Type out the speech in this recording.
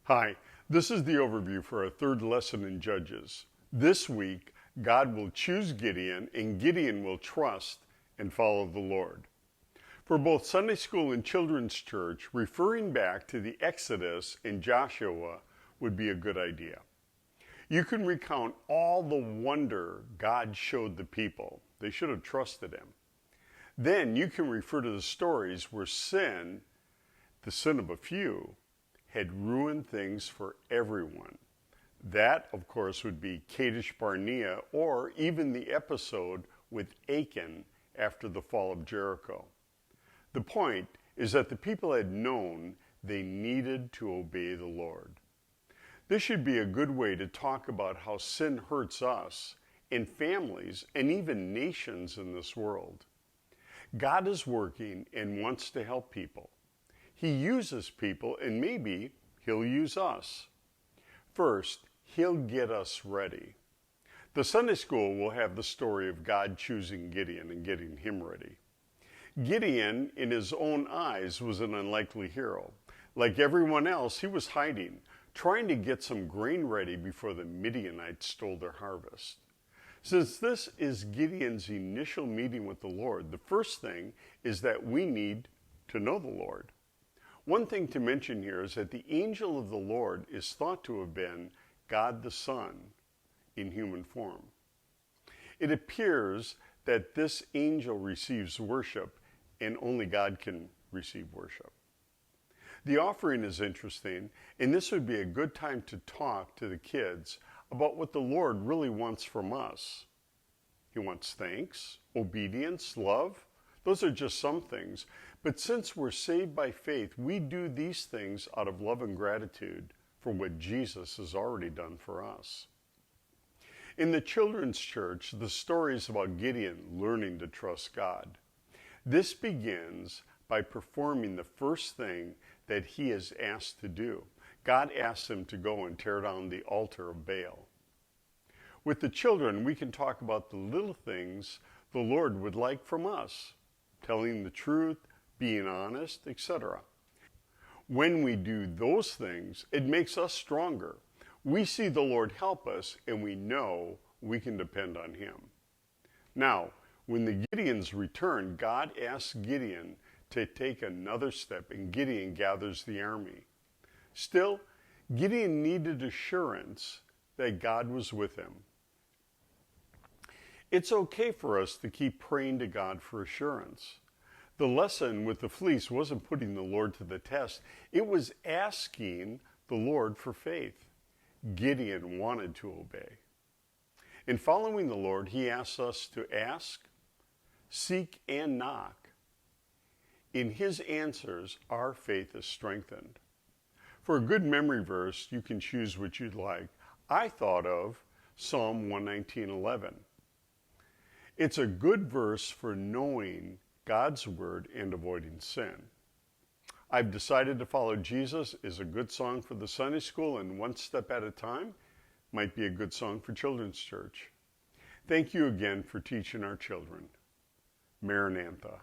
Hi, this is the overview for our third lesson in Judges. This week, God will choose Gideon, and Gideon will trust and follow the Lord. For both Sunday school and children's church, referring back to the Exodus and Joshua would be a good idea. You can recount all the wonder God showed the people. They should have trusted him. Then you can refer to the stories where sin, the sin of a few, had ruined things for everyone. That, of course, would be Kadesh Barnea, or even the episode with Achan after the fall of Jericho. The point is that the people had known they needed to obey the Lord. This should be a good way to talk about how sin hurts us and families and even nations in this world. God is working and wants to help people. He uses people, and maybe he'll use us. First, he'll get us ready. The Sunday school will have the story of God choosing Gideon and getting him ready. Gideon, in his own eyes, was an unlikely hero. Like everyone else, he was hiding, trying to get some grain ready before the Midianites stole their harvest. Since this is Gideon's initial meeting with the Lord, the first thing is that we need to know the Lord. One thing to mention here is that the angel of the Lord is thought to have been God the Son in human form. It appears that this angel receives worship, and only God can receive worship. The offering is interesting, and this would be a good time to talk to the kids about what the Lord really wants from us. He wants thanks, obedience, love. Those are just some things. But since we're saved by faith, we do these things out of love and gratitude for what Jesus has already done for us. In the children's church, the story is about Gideon learning to trust God. This begins by performing the first thing that he is asked to do. God asks him to go and tear down the altar of Baal. With the children, we can talk about the little things the Lord would like from us, telling the truth, being honest, etc. When we do those things, it makes us stronger. We see the Lord help us, and we know we can depend on him. Now, when the Gideons return, God asks Gideon to take another step, and Gideon gathers the army. Still, Gideon needed assurance that God was with him. It's okay for us to keep praying to God for assurance. The lesson with the fleece wasn't putting the Lord to the test. It was asking the Lord for faith. Gideon wanted to obey. In following the Lord, he asks us to ask, seek, and knock. In his answers, our faith is strengthened. For a good memory verse, you can choose what you'd like. I thought of Psalm 119:11. It's a good verse for knowing God's word and avoiding sin. I've decided to follow Jesus is a good song for the Sunday school, and One Step at a Time might be a good song for children's church. Thank you again for teaching our children. Maranatha.